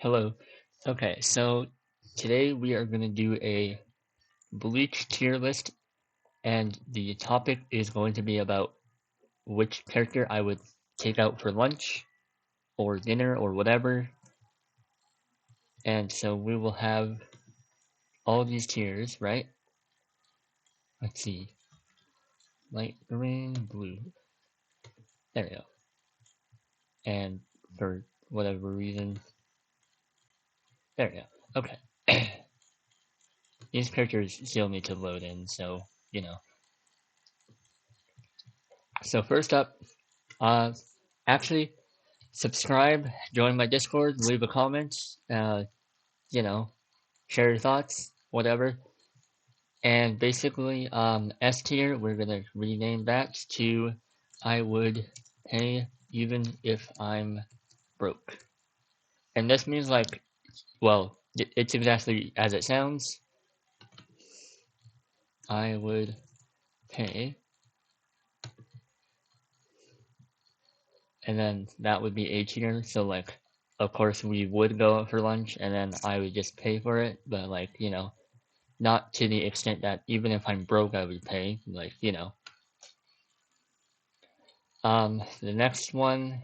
Hello. Okay, so today we are going to do a Bleach tier list, and the topic is going to be about which character I would take out for lunch or dinner or whatever. And so we will have all these tiers, right? Let's see. Light green, blue. There we go. And for whatever reason, there we go. Okay. These characters still need to load in, so, you know. So first up, uh, actually, subscribe, join my Discord, leave a comment, you know, share your thoughts, whatever. And basically, S tier, we're gonna rename that to I would pay even if I'm broke. And this means like, well, it's exactly as it sounds. I would pay, and then that would be A tier. So like, of course we would go out for lunch, and then I would just pay for it. But like, not to the extent that even if I'm broke, I would pay. Like, the next one,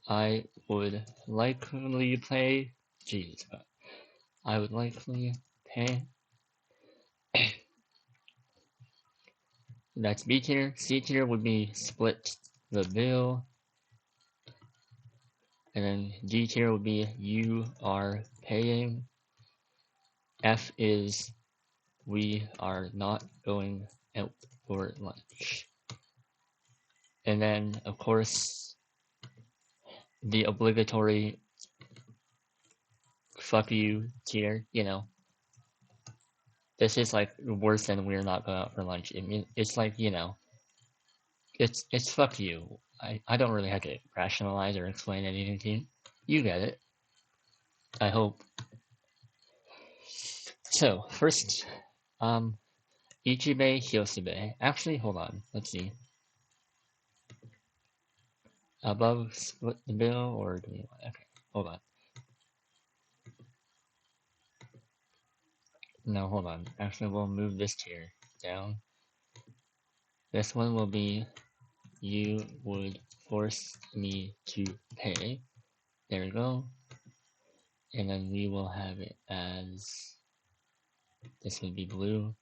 I would likely pay. Jesus, I would likely pay. That's B tier. C tier would be split the bill. And then D tier would be you are paying. F is we are not going out for lunch. And then, of course, the obligatory fuck you tier, This is like worse than we're not going out for lunch. I mean, it's like, it's fuck you. I don't really have to rationalize or explain anything to you. You get it. I hope. So, first, Ichibe Hyosube. Actually, hold on. Let's see. Above split the bill, or do we want... Okay, hold on. No, hold on. Actually, we'll move this tier down. This one will be you would force me to pay. There we go. And then we will have it as, this would be blue,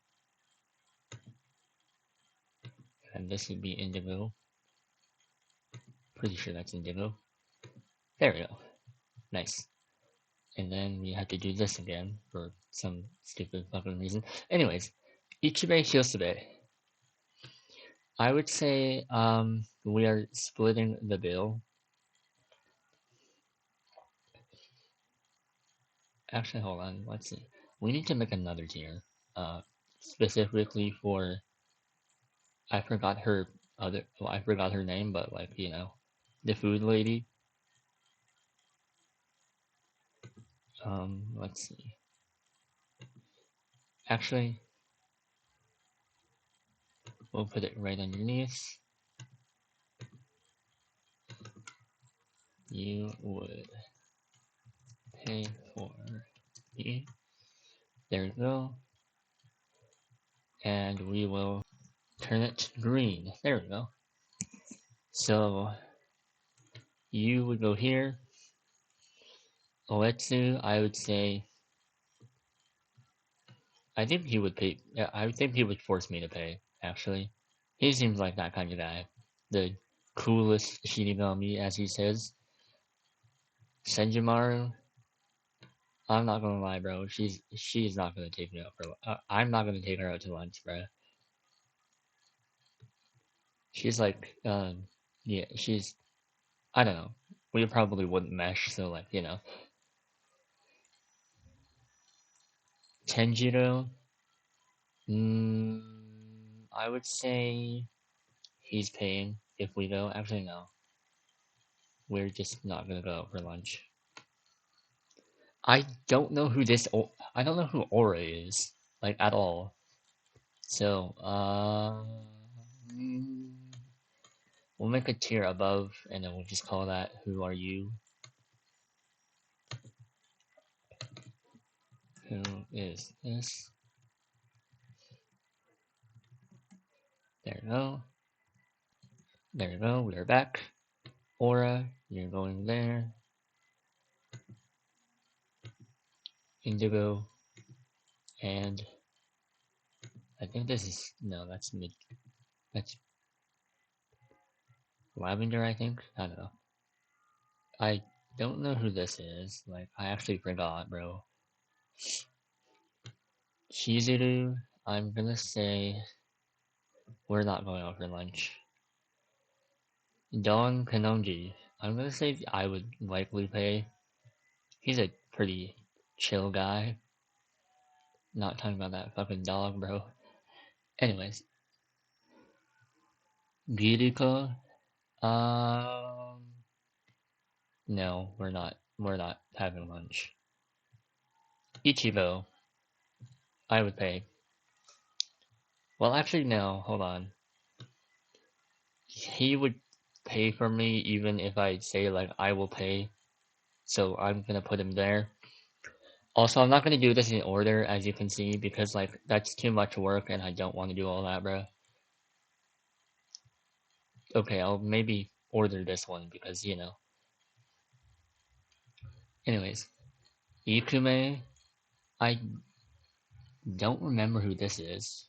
and this would be indigo. Pretty sure that's indigo. There we go. Nice. And then we have to do this again for some stupid fucking reason. Anyways, Ichibe Hyosube. I would say we are splitting the bill. Actually, hold on. Let's see. We need to make another tier, specifically for, I forgot her I forgot her name, but like, the food lady. Let's see. Actually, we'll put it right underneath. You would pay for me. There we go. And we will turn it green. There we go. So you would go here. Oetsu, I would say, I think he would pay. Yeah, I think he would force me to pay, actually. He seems like that kind of guy. The coolest Shinigami, as he says. Senjimaru, I'm not gonna lie, bro. She's not gonna take me out for. I'm not gonna take her out to lunch, bro. She's like, yeah, she's. I don't know. We probably wouldn't mesh, so like, Tenjiro. I would say he's paying if we go. Actually, no. We're just not gonna go out for lunch. I don't know who I don't know who Aura is, like, at all. So, we'll make a tier above, and then we'll just call that "Who Are You?" Who is this? There you go. There you go. We're back. Aura, you're going there. Indigo, and I think this is no. That's mid. That's lavender. I think. I don't know. I don't know who this is. Like I actually forgot, bro. Shizuru. I'm gonna say we're not going out for lunch. Don Kanonji. I'm gonna say I would likely pay. He's a pretty chill guy. Not talking about that fucking dog, bro. Anyways, Giriko. Um, no, we're not. We're not having lunch. Ichibo. I would pay. Well, actually, no. Hold on. He would pay for me even if I say like I will pay. So I'm gonna put him there. Also, I'm not gonna do this in order, as you can see, because like that's too much work, and I don't want to do all that, bro. Okay, I'll maybe order this one because you know. Anyways, Ikume. I don't remember who this is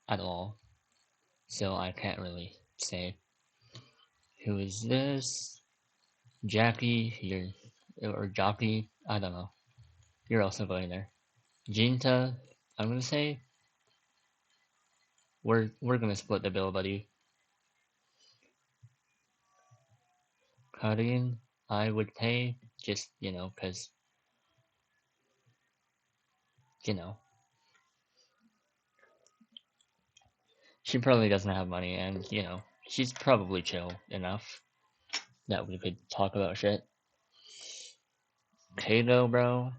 at all, so I can't really say. Who is this? Jackie, you're or Jockey. I don't know. You're also going there. Jinta. I'm gonna say we're gonna split the bill, buddy. Karin, I would pay just you know, cause you know she probably doesn't have money, and you know she's probably chill enough that we could talk about shit. Kato, bro,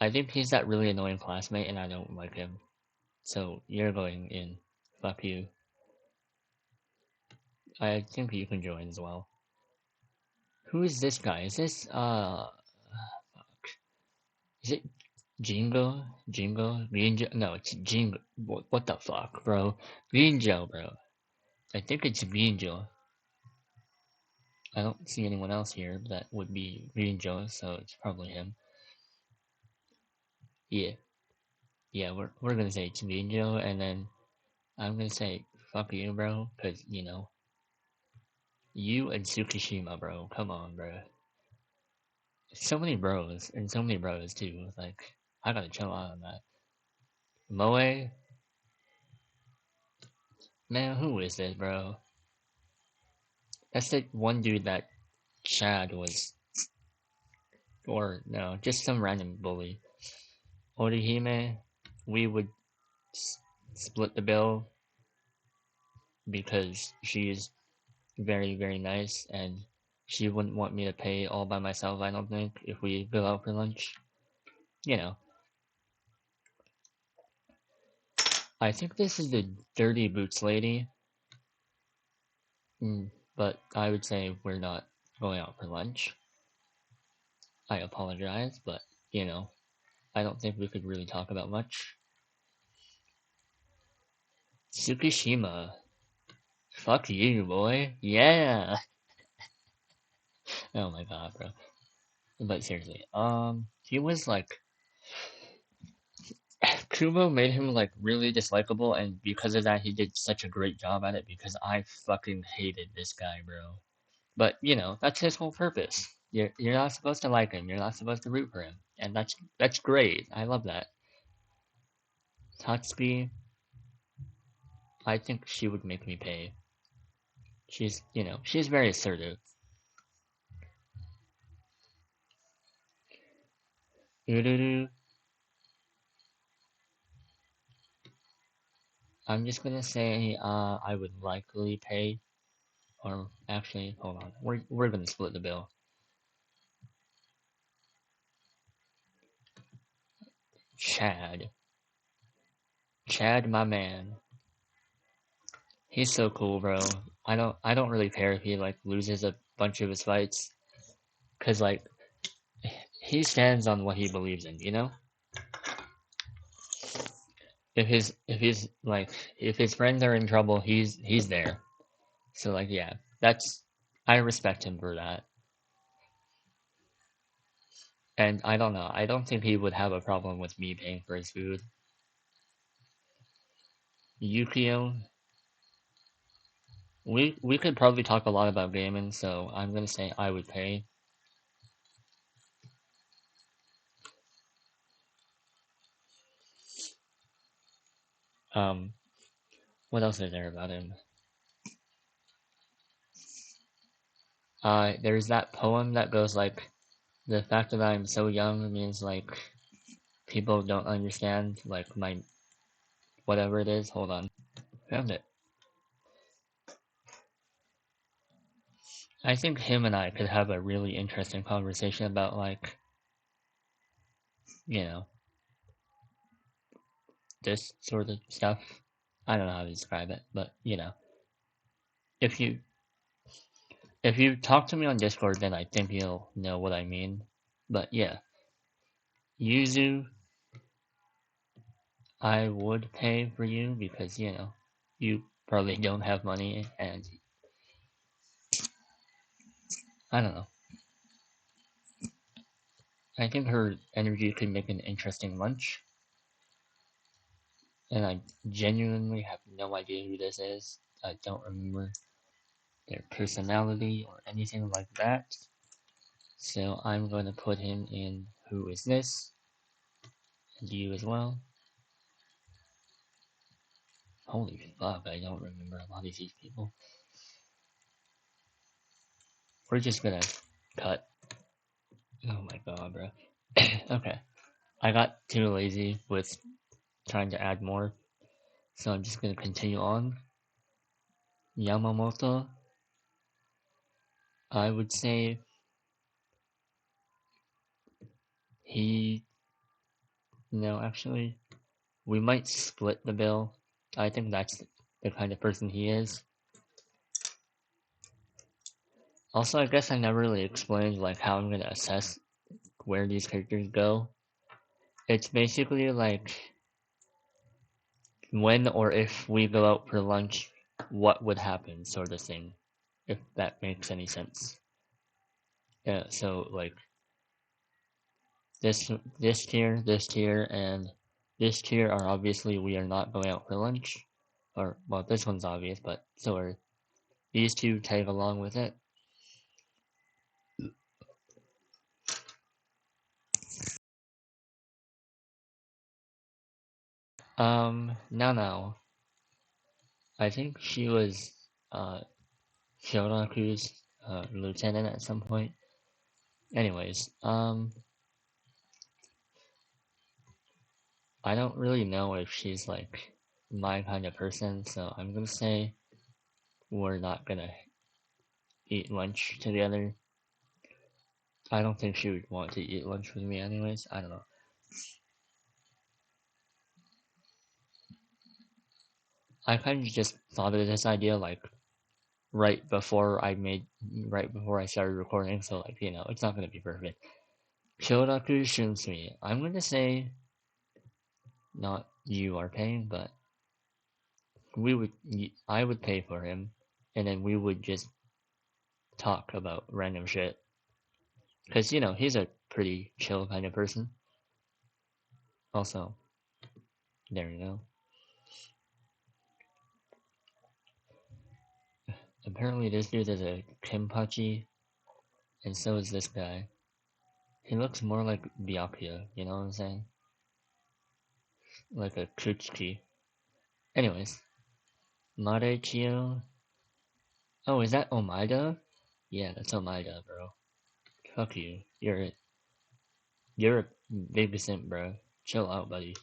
I think he's that really annoying classmate, and I don't like him. So you're going in. Fuck you. I think you can join as well. Who is this guy? Is this is it Jingo? Jingo? Ginjo? No, it's Jingo. What the fuck, bro? Ginjo, bro. I think it's Ginjo. I don't see anyone else here that would be Ginjo, so it's probably him. Yeah, yeah. We're gonna say it's Ginjo, and then I'm gonna say fuck you, bro, because you know you and Tsukishima, bro. Come on, bro. So many bros, and so many bros too. Like I gotta chill out on that. Moe, man, who is this, bro? That's the one dude that Chad was, or no, just some random bully. Orihime, we would split the bill because she's very, very nice and she wouldn't want me to pay all by myself, I don't think, if we go out for lunch. You know, I think this is the Dirty Boots lady, but I would say we're not going out for lunch. I apologize, but you know, I don't think we could really talk about much. Tsukishima. Fuck you, boy. Yeah. Oh my god, bro. But seriously, he was like Kubo made him like really dislikable, and because of that, he did such a great job at it. Because I fucking hated this guy, bro. But you know, that's his whole purpose. You're not supposed to like him. You're not supposed to root for him, and that's great. I love that. Tatsuki, I think she would make me pay. She's you know she's very assertive. Ururu, I'm just gonna say I would likely pay, or actually hold on, we're gonna split the bill. Chad, Chad, my man. He's so cool, bro. I don't really care if he like loses a bunch of his fights, cause like he stands on what he believes in, you know? If his friends are in trouble, he's there. So like yeah, that's I respect him for that. And I don't know. I don't think he would have a problem with me paying for his food. Yukio, we could probably talk a lot about gaming, so I'm gonna say I would pay. Um, what else is there about him? There's that poem that goes like, the fact that I'm so young means like people don't understand like my whatever it is. Hold on, found it. I think him and I could have a really interesting conversation about like, you know, this sort of stuff. I don't know how to describe it, but you know, if you if you talk to me on Discord, then I think you'll know what I mean. But yeah, Yuzu, I would pay for you because you know you probably don't have money, and I don't know. I think her energy could make an interesting lunch, and I genuinely have no idea who this is. I don't remember their personality or anything like that. So I'm going to put him in who is this, and you as well. Holy fuck, I don't remember a lot of these people. We're just gonna cut. Oh my god, bro. Okay. I got too lazy with trying to add more, so I'm just gonna continue on. Yamamoto, I would say he. No, actually, we might split the bill. I think that's the kind of person he is. Also, I guess I never really explained like how I'm gonna assess where these characters go. It's basically like when or if we go out for lunch, what would happen, sort of thing. If that makes any sense. Yeah. So like this tier, and this tier are obviously we are not going out for lunch, or well, this one's obvious, but so are these two tag along with it. No. I think she was Shoraku's lieutenant at some point. Anyways, I don't really know if she's like my kind of person, so I'm gonna say we're not gonna eat lunch together. I don't think she would want to eat lunch with me anyways. I don't know. I kind of just thought of this idea like right before I started recording, so like you know it's not gonna be perfect. Shoraku shoots me. I'm gonna say not you are paying, but we would I would pay for him, and then we would just talk about random shit. Cause you know he's a pretty chill kind of person. Also, there you go. Apparently this dude is a Kenpachi, and so is this guy. He looks more like Byakuya, you know what I'm saying? Like a Kuchiki. Anyways, Marechio. Oh, is that Omaida? Yeah, that's Omaida, bro. Fuck you. You're a big simp, bro. Chill out, buddy.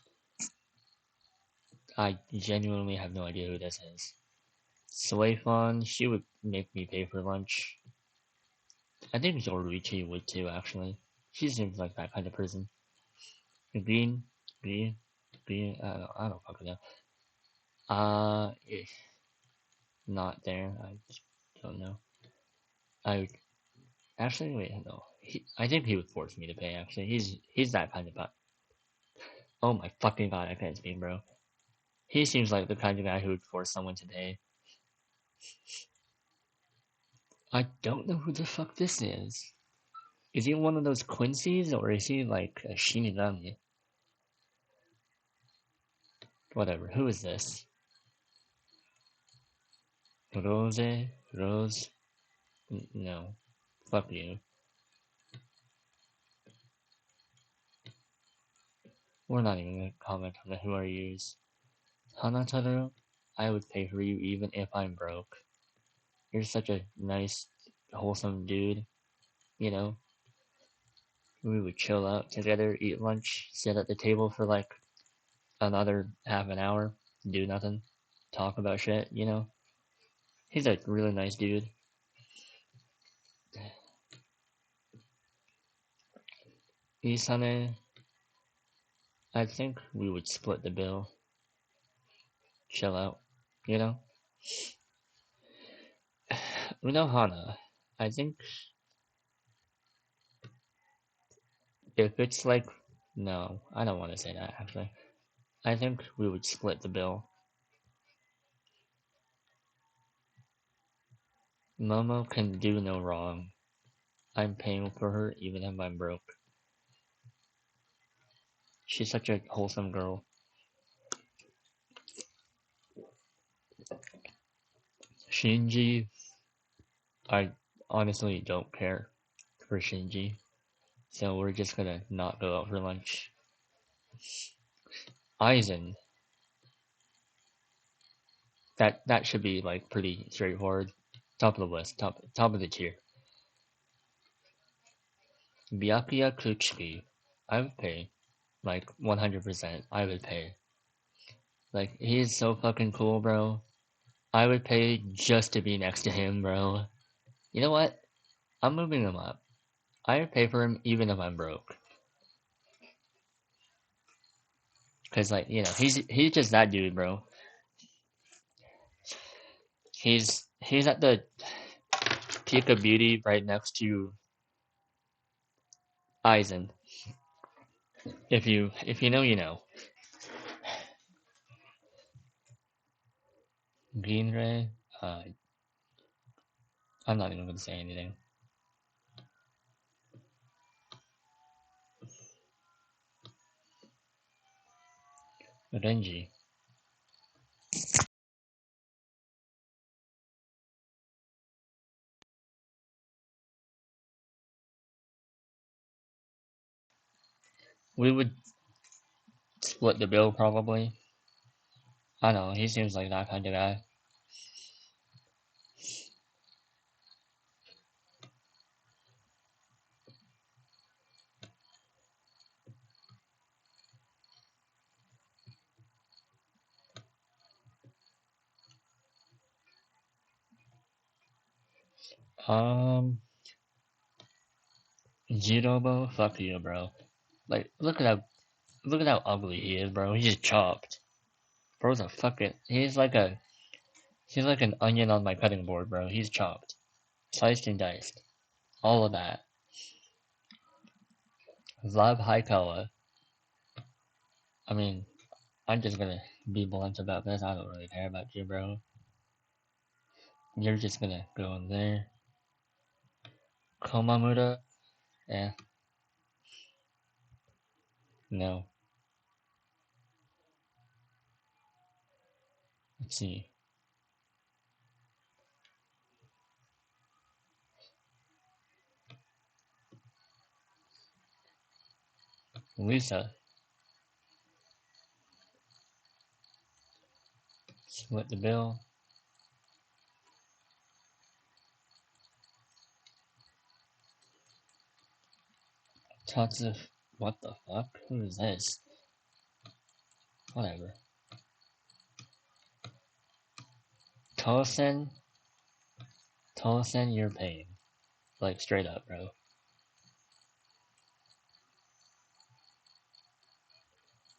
I genuinely have no idea who this is. Suefon, she would make me pay for lunch. I think Zoruichi would too, actually. She seems like that kind of person. Green, green, green. I don't fucking know. Eh, not there. I don't know. I actually wait. No, I think he would force me to pay. Actually, he's that kind of guy. Oh my fucking god, I can't speak, bro. He seems like the kind of guy who would force someone to pay. I don't know who the fuck this is. Is he one of those Quincy's or is he like a Shinigami? Whatever. Who is this? Rose? Rose? No. Fuck you. We're not even gonna comment on the who are yous. Hanataru, I would pay for you even if I'm broke. You're such a nice, wholesome dude. You know, we would chill out together, eat lunch, sit at the table for like another half an hour, do nothing, talk about shit, you know? He's a really nice dude. Isane, I think we would split the bill. Chill out, you know? Unohana, I think if it's like, no, I don't want to say that actually. I think we would split the bill. Momo can do no wrong. I'm paying for her even if I'm broke. She's such a wholesome girl. Shinji, I honestly don't care for Shinji. So we're just gonna not go out for lunch. Aizen, that should be like pretty straightforward. Top of the list, top of the tier. Byakuya Kuchiki, I would pay. Like 100%, I would pay. Like he is so fucking cool, bro. I would pay just to be next to him, bro. You know what? I'm moving him up. I would pay for him even if I'm broke. Cause like, you know, he's just that dude, bro. He's at the peak of beauty right next to Aizen. If you know, you know. Greenray, I'm not even gonna say anything. Renji. We would split the bill probably. I don't know, he seems like that kind of guy. Jirobo, fuck you, bro. Like, look at how ugly he is, bro. He's chopped. Bro's a fucking. He's like an onion on my cutting board, bro. He's chopped, sliced and diced, all of that. Vlad Haikala. I mean, I'm just gonna be blunt about this. I don't really care about you, bro. You're just gonna go in there. Komamura, eh, no. Let's see. Lisa, split the bill. Tatsu, what the fuck? Who is this? Whatever. Tosen, Tosen, you're paying. Like, straight up, bro.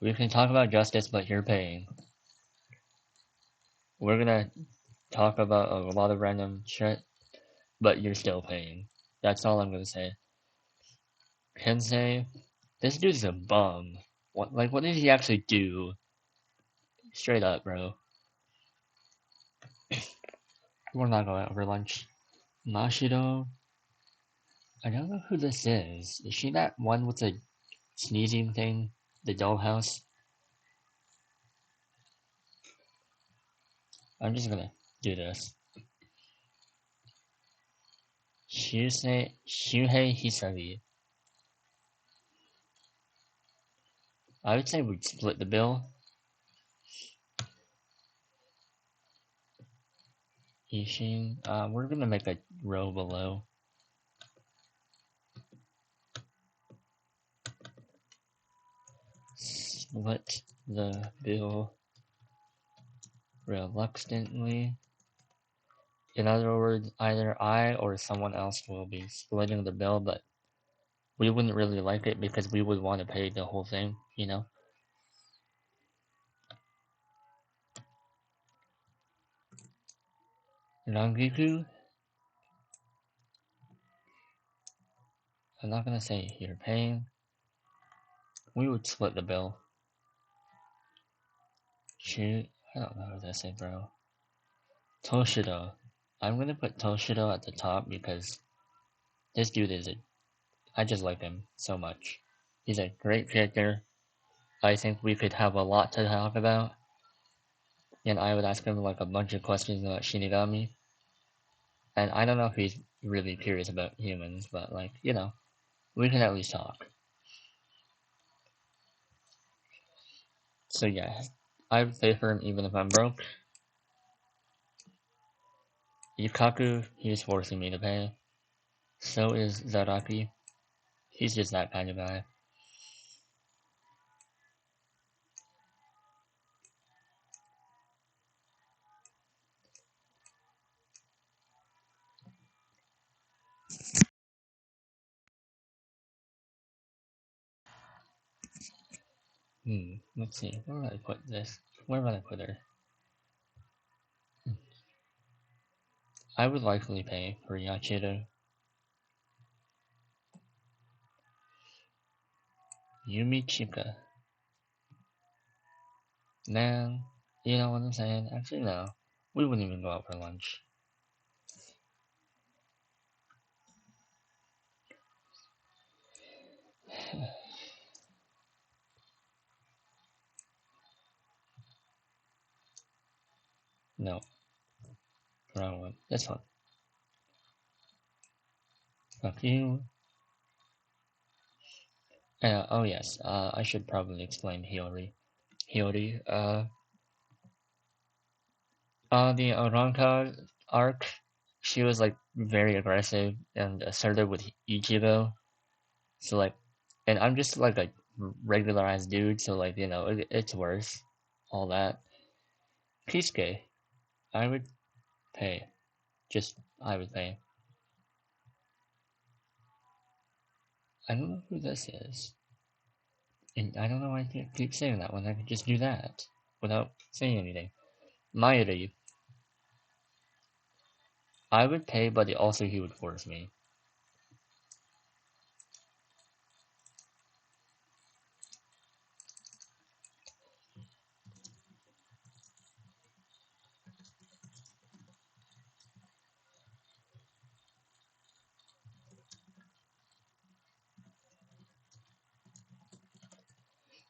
We can talk about justice, but you're paying. We're gonna talk about a lot of random shit, but you're still paying. That's all I'm gonna say. Kensei, this dude's a bum. What did he actually do? Straight up, bro. We're not going out for lunch. Mashiro, I don't know who this is. Is she that one with the sneezing thing? The dollhouse? I'm just gonna do this. Shuhei Hisabi. I would say we'd split the bill. Ishin, we're gonna make a row below. Split the bill reluctantly. In other words, either I or someone else will be splitting the bill, but we wouldn't really like it because we would want to pay the whole thing, you know? Rangiku, I'm not gonna say you're paying. We would split the bill. Shoot, I don't know what to say, bro. Toshido. I'm gonna put Toshido at the top because this dude I just like him so much. He's a great character. I think we could have a lot to talk about. And I would ask him like a bunch of questions about Shinigami. And I don't know if he's really curious about humans, but like, we can at least talk. So yeah, I would pay for him even if I'm broke. Yukaku, he's forcing me to pay. So is Zaraki. He's just that kind of guy. Let's see. Where would I put this? Where would I put her? I would likely pay for Yachiro. Yumi Chika. Man, you know what I'm saying? Actually, no. We wouldn't even go out for lunch. No. Wrong one. This one. Fuck you. Oh yes, I should probably explain Hiyori. Hiyori, the Aranka arc, she was like very aggressive and assertive with Ichigo. So like, and I'm just like a regular ass dude, so like, it's worth all that. Kisuke, I would pay. I would pay. I don't know who this is. And I don't know why I keep saying that when I could just do that without saying anything. Mayuri, I would pay, but also he would force me.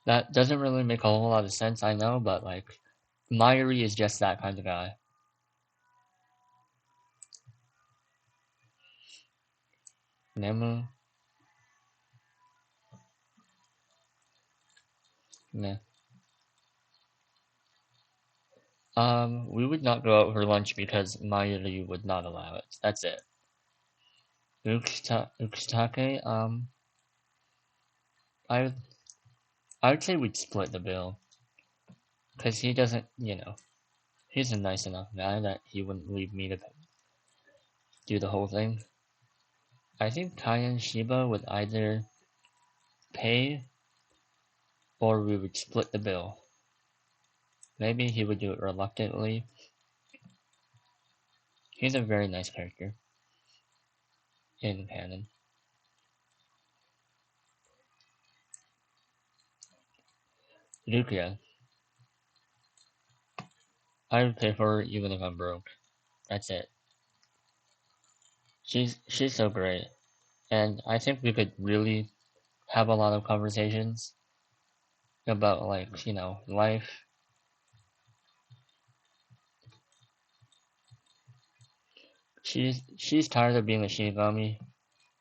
That doesn't really make a whole lot of sense, I know, but like, Mayuri is just that kind of guy. Nemu, meh. We would not go out for lunch because Mayuri would not allow it. That's it. Ukitake, I I would say we'd split the bill. Because he doesn't, he's a nice enough guy that he wouldn't leave me to do the whole thing. I think Kai and Shiba would either pay or we would split the bill. Maybe he would do it reluctantly. He's a very nice character in canon. Rukia. I would pay for her even if I'm broke. That's it. She's so great, and I think we could really have a lot of conversations about like life. She's tired of being a Shinigami.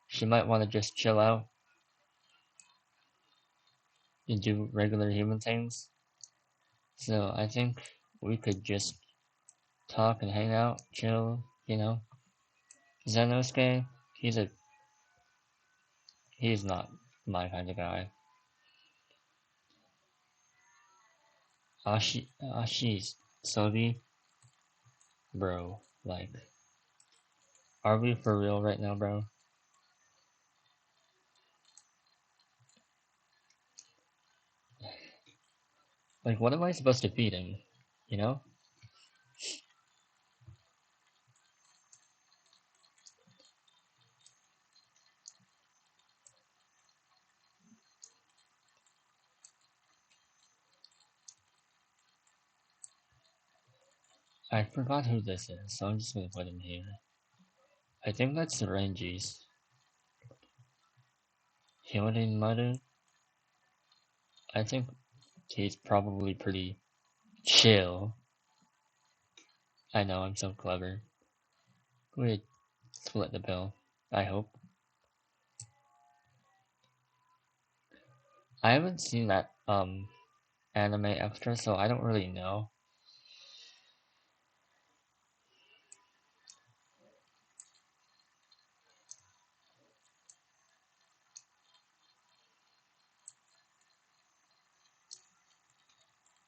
She might want to just chill out and do regular human things. So I think we could just talk and hang out, chill. Zenosuke, he's a he's not my kind of guy. Ashi's Sobi, bro. Like, are we for real right now, bro? Like, what am I supposed to feed him? You know? I forgot who this is, so I'm just gonna put him here. I think that's the Ranges. Hyorin Maru. I think he's probably pretty chill. I know, I'm so clever. We split the bill. I hope. I haven't seen that anime extra, so I don't really know.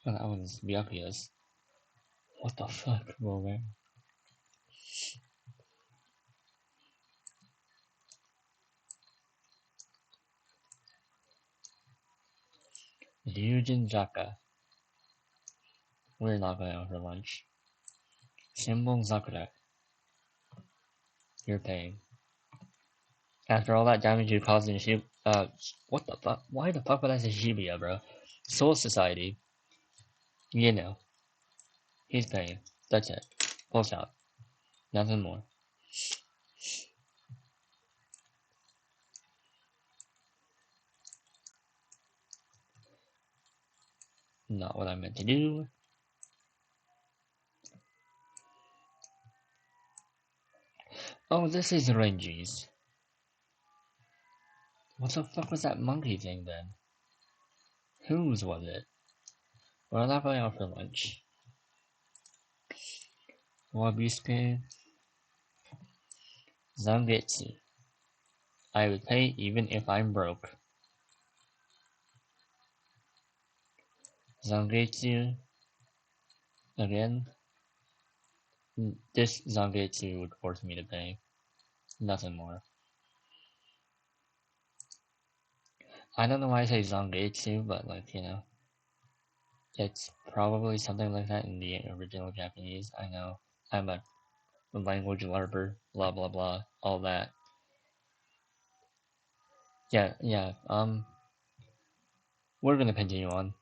Oh, that one's Byakuya's. What the fuck, bro, man? Ryujin Zaka. We're not going out for lunch. Shimbun Sakura. You're paying. After all that damage you caused in what the fuck? Why the fuck would I say Shibuya, bro? Soul Society. You know. He's paying. That's it. Full stop. Nothing more. Not what I meant to do. Oh, this is Renji's. What the fuck was that monkey thing then? Whose was it? We're not going out for lunch. Wabisuke. Zangetsu. I would pay even if I'm broke. Zangetsu. Again. This Zangetsu would force me to pay. Nothing more. I don't know why I say Zangetsu, but like, it's probably something like that in the original Japanese. I know. I'm a language larper, blah blah blah, all that. Yeah, yeah, we're gonna continue on.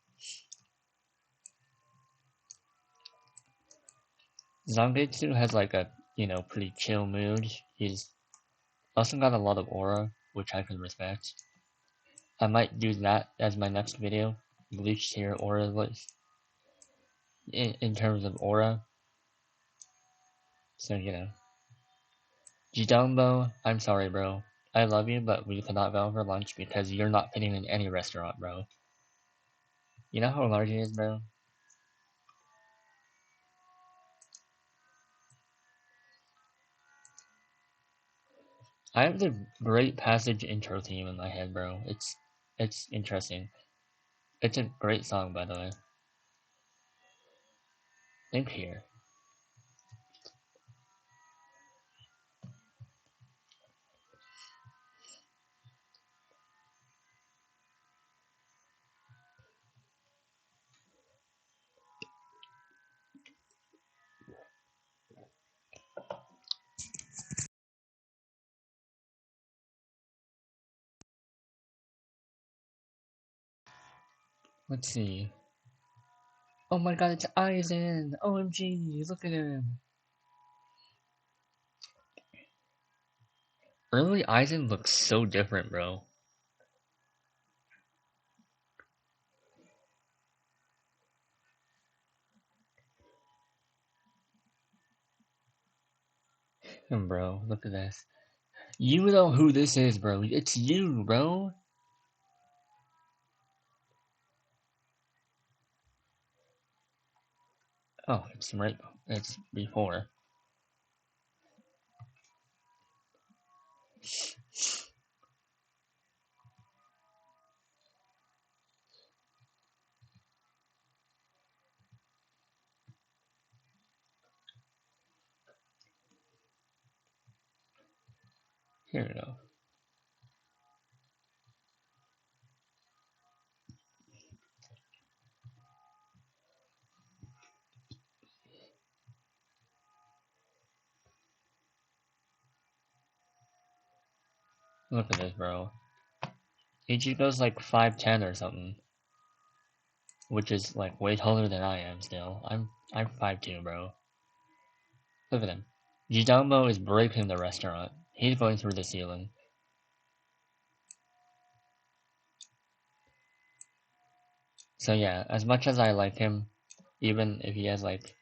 Zangetsu has like a, pretty chill mood. He's also got a lot of aura, which I can respect. I might do that as my next video. Bleach tier aura list. In terms of aura. So, Jidambo, I'm sorry, bro. I love you, but we cannot go for lunch because you're not fitting in any restaurant, bro. You know how large he is, bro? I have the great passage intro theme in my head, bro. It's interesting. It's a great song, by the way. Think here. Let's see. Oh my god, it's Aizen! OMG, look at him! Early Aizen looks so different, bro. Bro, look at this. You know who this is, bro. It's you, bro. Oh, it's right. It's before. Here we go. Look at this, bro. Ichigo's like 5'10" or something, which is like way taller than I am. Still, I'm 5'2", bro. Look at him. Jidambo is breaking the restaurant. He's going through the ceiling. So yeah, as much as I like him, even if he has like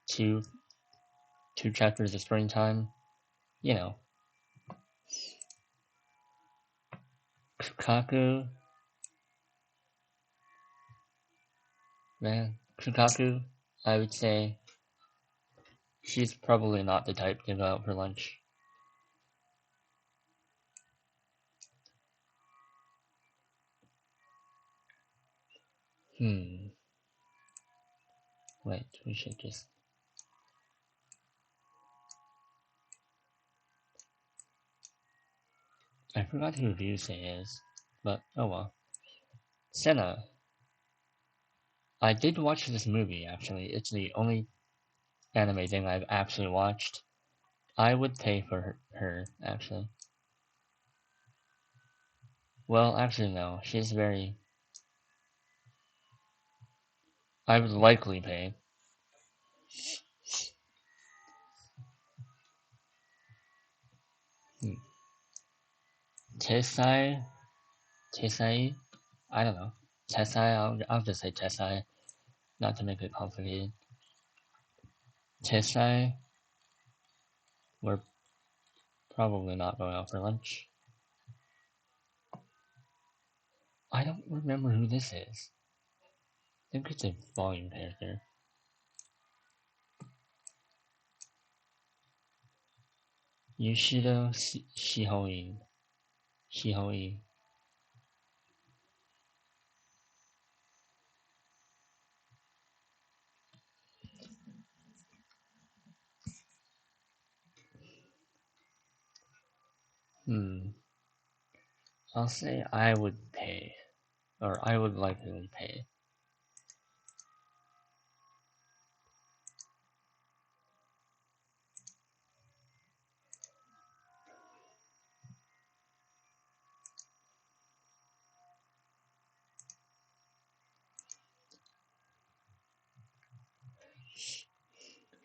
two two chapters of springtime, you know, Kukaku, man, Kukaku, I would say she's probably not the type to go out for lunch. Hmm. Wait, we should just. I forgot who Ryusei is, but oh well. Senna. I did watch this movie actually. It's the only anime thing I've actually watched. I would pay for her actually. Well, actually no. She's very. I would likely pay. Hmm. Tesai, Tesai. I don't know. Tesai. I'll just say Tesai, not to make it complicated. Tesai. We're probably not going out for lunch. I don't remember who this is. I think it's a volume character. Yoshida Shihoi. Shihoi. Hmm. I'll say I would pay. Or I would likely pay.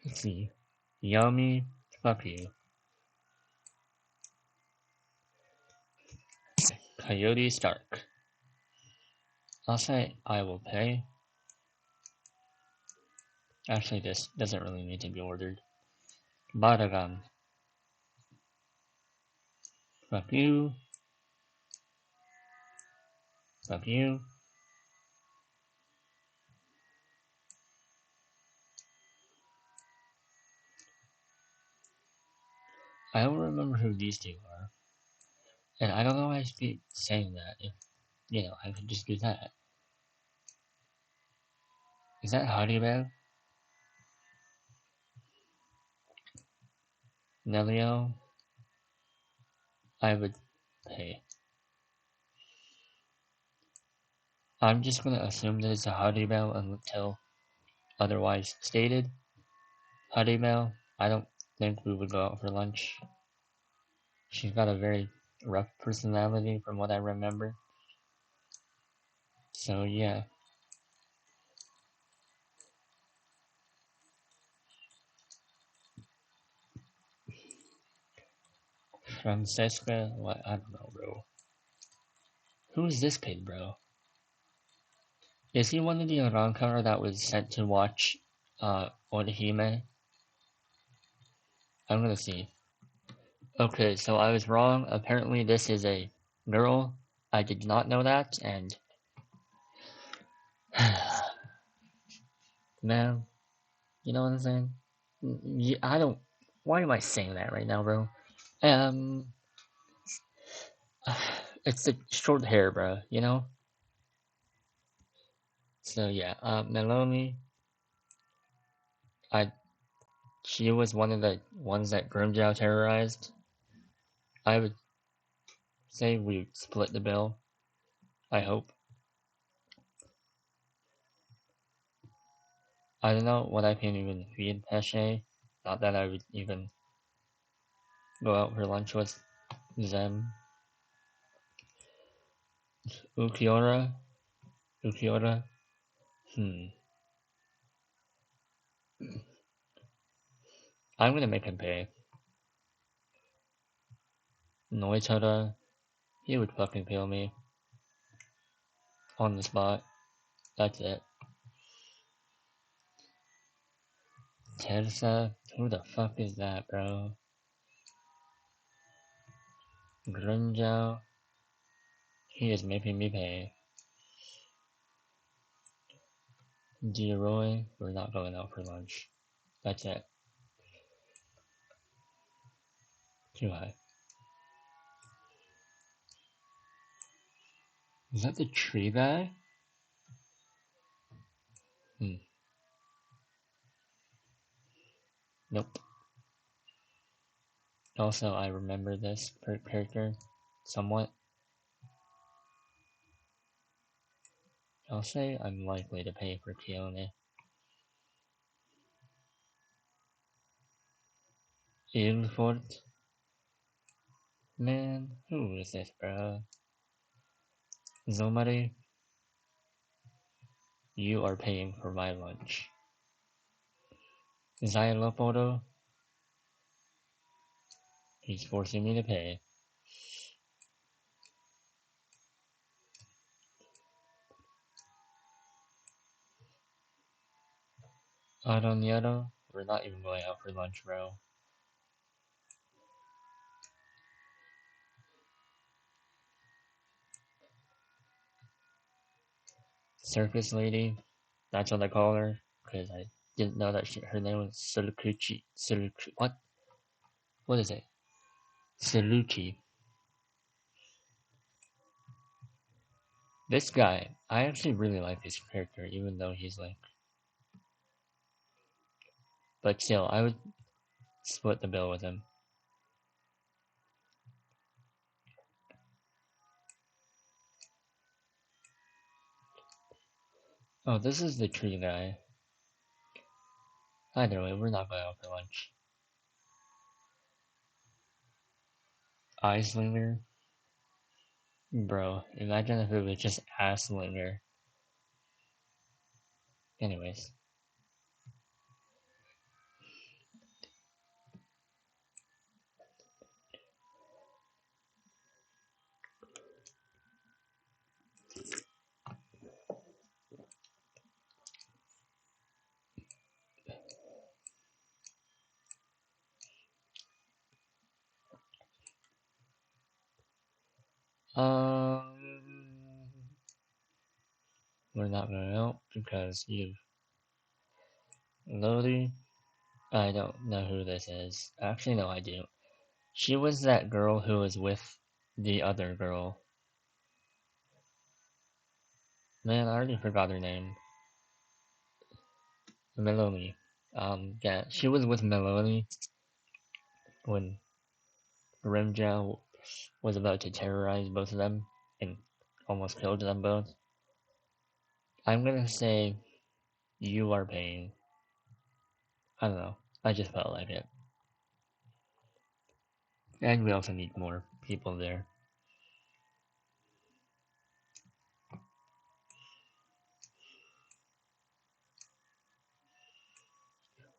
Let's see. Yummy. Fuck you. Coyote Stark. I'll say I will pay. Actually, this doesn't really need to be ordered. Baragan. Fuck you. Fuck you. I don't remember who these two are. And I don't know why I should be saying that if, I could just do that. Is that Haribel? Nelio? I would pay. I'm just gonna assume that it's a Haribel until otherwise stated. Haribel, I don't think we would go out for lunch. She's got a very rough personality from what I remember. So yeah. Francesca, what? I don't know, bro. Who is this kid, bro? Is he one of the Arankara that was sent to watch Orihime? I'm gonna see. Okay, so I was wrong. Apparently this is a girl. I did not know that, and man, you know what I'm saying? Yeah, I don't. Why am I saying that right now, bro? Um, it's the short hair, bro. You know. So yeah, Melanie. I She was one of the ones that Grimjow terrorized. I would say we split the bill. I hope. I don't know what I can even feed Pesce. Not that I would even go out for lunch with them. Ukiora? Ukiora? Hmm. I'm gonna make him pay. Noitada? He would fucking kill me. On the spot. That's it. Terza? Who the fuck is that, bro? Grunjao? He is making me pay. Giroy? We're not going out for lunch. That's it. Too high. Is that the tree guy? Hmm. Nope. Also, I remember this character somewhat. I'll say I'm likely to pay for Keone. Ilfort? Man, who is this, bro? Zomari? You are paying for my lunch. Xylopodo? He's forcing me to pay. Aroniero? We're not even going out for lunch, bro. Circus lady? That's what I call her, because I didn't know that her name was Sulukuchi. What? What is it? Salucci. This guy, I actually really like his character, even though he's like. But still, I would split the bill with him. Oh, this is the tree guy. Either way, we're not going out for lunch. Eislinger? Bro, imagine if it was just Asslinger. Anyways. We're not going out because you. Lodi? I don't know who this is. Actually, no, I do. She was that girl who was with the other girl. Man, I already forgot her name. Melanie. Yeah, she was with Melanie when Rimja was about to terrorize both of them and almost killed them both. I'm gonna say you are paying. I don't know. I just felt like it. And we also need more people there.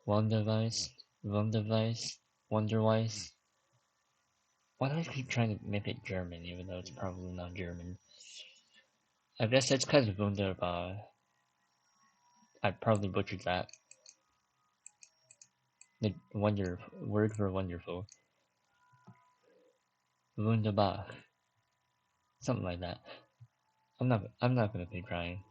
Wonderwise, Wonderwise, Wonderwise. Why do I keep trying to make it German, even though it's probably not German? I guess that's because of Wunderbar. I probably butchered that. The word for wonderful. Wunderbar. Something like that. I'm not gonna keep trying.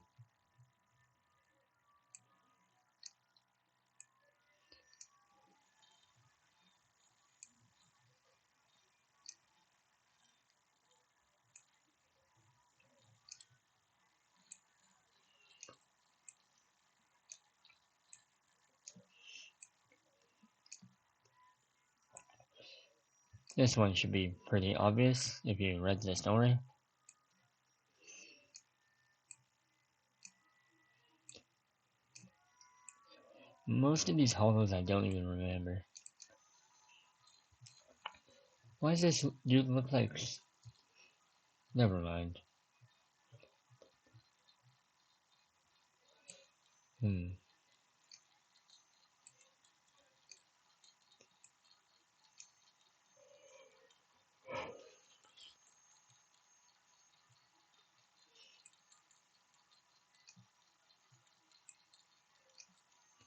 This one should be pretty obvious if you read the story. Most of these hollows I don't even remember. Why does this dude look like... Never mind.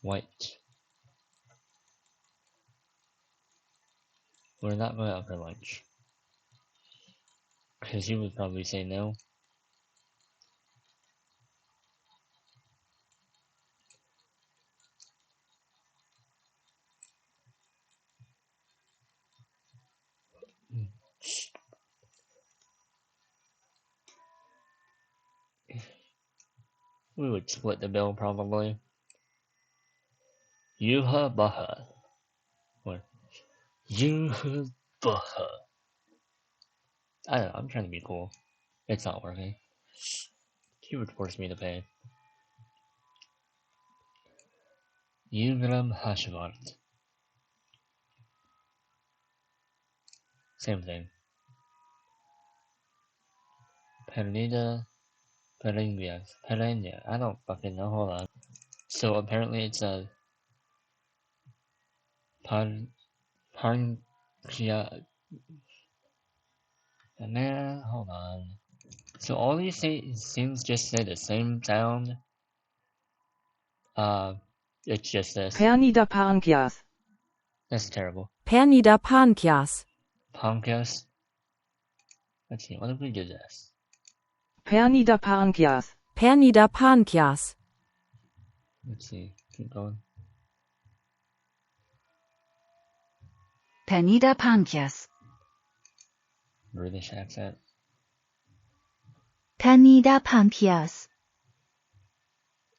White. We're not going out for lunch. Because he would probably say no. We would split the bill probably. Yuha Baha. Or Yuha Baha. I don't know, I'm trying to be cool. It's not working. He would force me to pay. Yugram Hashvart. Same thing. Pernida Perennias. Perenia. I don't fucking know, hold on. So apparently it's a Parncia. Man, hold on. So all these things just say the same sound. It's just this. Pernida Pancreas. That's terrible. Pernida Pancreas. Pancreas. Let's see, what if we do this? Pernida Pancreas. Pernida Pancreas. Let's see, keep going. Pernida Pancreas. British accent. Pernida Pancreas.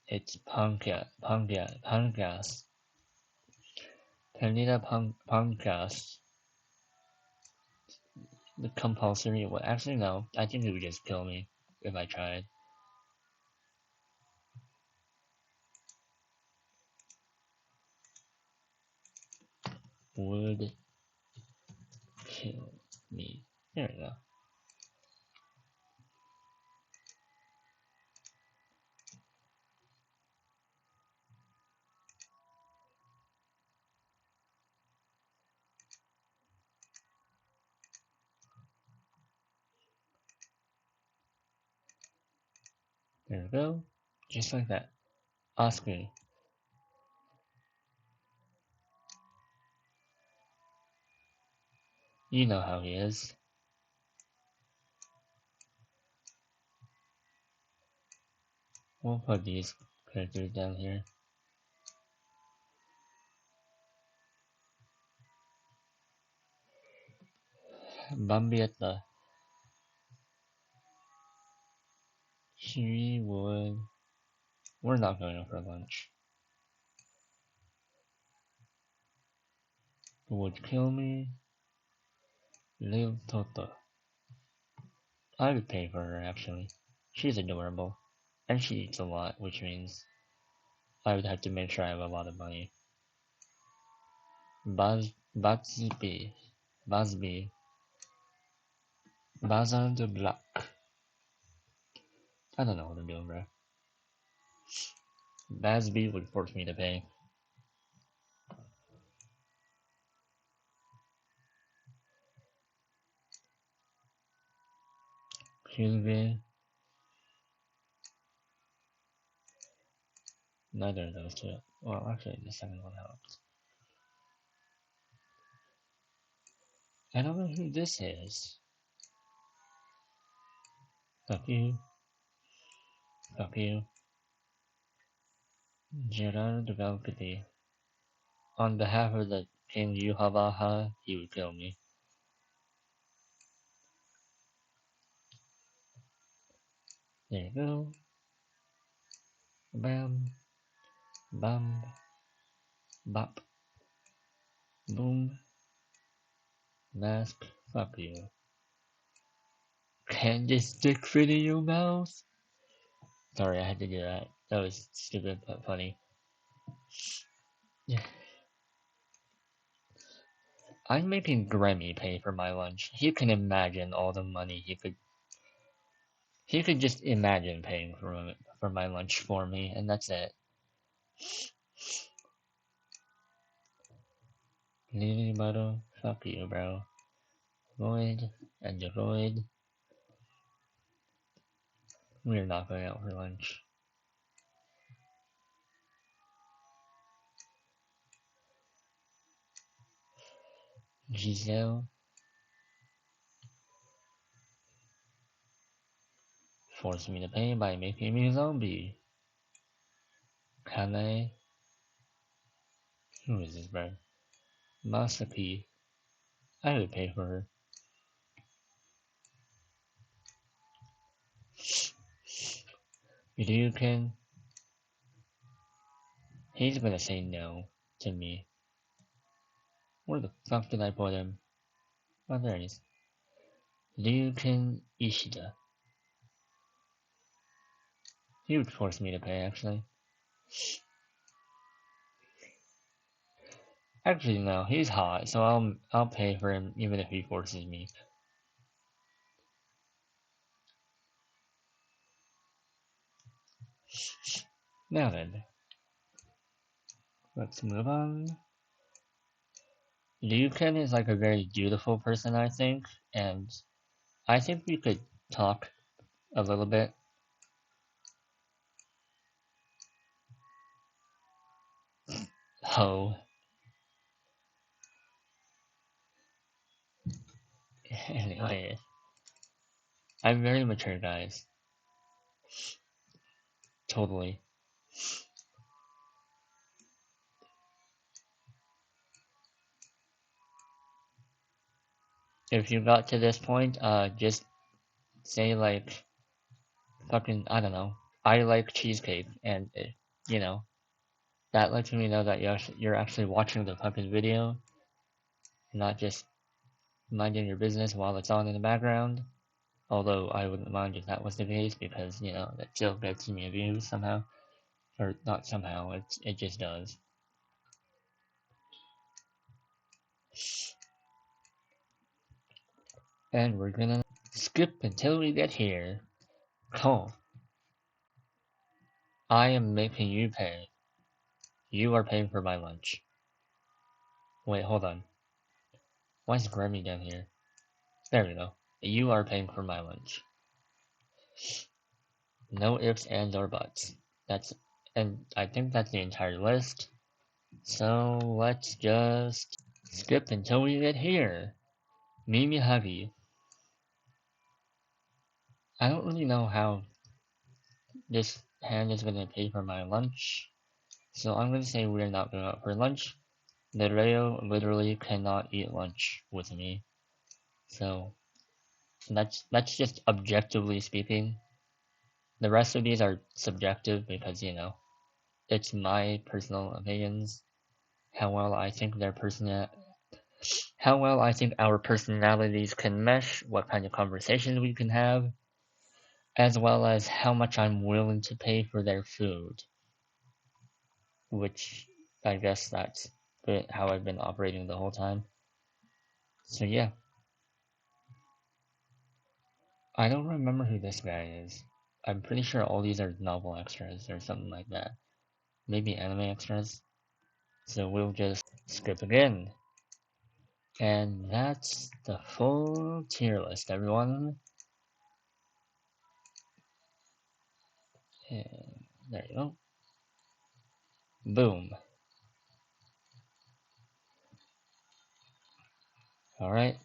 It's Pancreas. Pernida Pancreas. The compulsory. Well, actually, no. I think it would just kill me if I tried. Would kill me. There we go. There we go. Just like that. Oscar. You know how he is. We'll put these characters down here. Bambietta. She would... We're not going out for lunch. Would kill me. Live Toto. I would pay for her, actually. She's adorable. And she eats a lot, which means I would have to make sure I have a lot of money. Bazby. Bazan de Black. I don't know what I'm doing, bro. Bazby would force me to pay. Hyunbin. Neither of those two. Well, actually, the second one helps. I don't know who this is. Fuck you. Fuck you. Gerard Valkyrie. On behalf of the King Yuhavaha, he would kill me. There you go. Bam. Bam. Bop. Boom. Mask. Fuck you. Can this stick fit in your mouth? Sorry, I had to do that. That was stupid but funny. Yeah. I'm making Grammy pay for my lunch. He can imagine all the money he could just imagine paying for my lunch for me, and that's it. Lily Bottle, fuck you, bro. Void and Void. We're not going out for lunch. Giselle forced me to pay by making me a zombie. Can I? Who is this, bro? Masterpiece. I would pay for her. You can. He's gonna say no to me. Where the fuck did I put him? Oh, there he is. Ryuken Ishida. He would force me to pay, actually. Actually, no, he's hot, so I'll pay for him even if he forces me. Now then, let's move on. Ryuken is like a very beautiful person, I think, and I think we could talk a little bit. Ho. Anyway, I'm very mature, guys. Totally. If you got to this point, just say like, fucking, I don't know, I like cheesecake, and, you know, that lets me know that you're actually watching the fucking video, not just minding your business while it's on in the background. Although I wouldn't mind if that was the case, because, you know, that still gets me views somehow. Or not somehow, it just does. And we're gonna skip until we get here. Cool. I am making you pay. You are paying for my lunch. Wait, hold on. Why is Grammy down here? There we go. You are paying for my lunch. No ifs, ands, or buts. And I think that's the entire list. So let's just skip until we get here. Mimi Hagi. I don't really know how this hand is gonna pay for my lunch, so I'm gonna say we're not going out for lunch. Nereo literally cannot eat lunch with me, so that's just objectively speaking. The rest of these are subjective because, you know, it's my personal opinions, how well I think how well I think our personalities can mesh, what kind of conversations we can have, as well as how much I'm willing to pay for their food. Which I guess that's how I've been operating the whole time. So yeah. I don't remember who this guy is. I'm pretty sure all these are novel extras or something like that. Maybe anime extras. So we'll just skip again. And that's the full tier list, everyone. And there you go. Boom. Alright.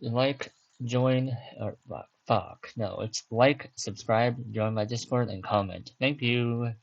Like, join, or fuck. No, it's like, subscribe, join my Discord, and comment. Thank you.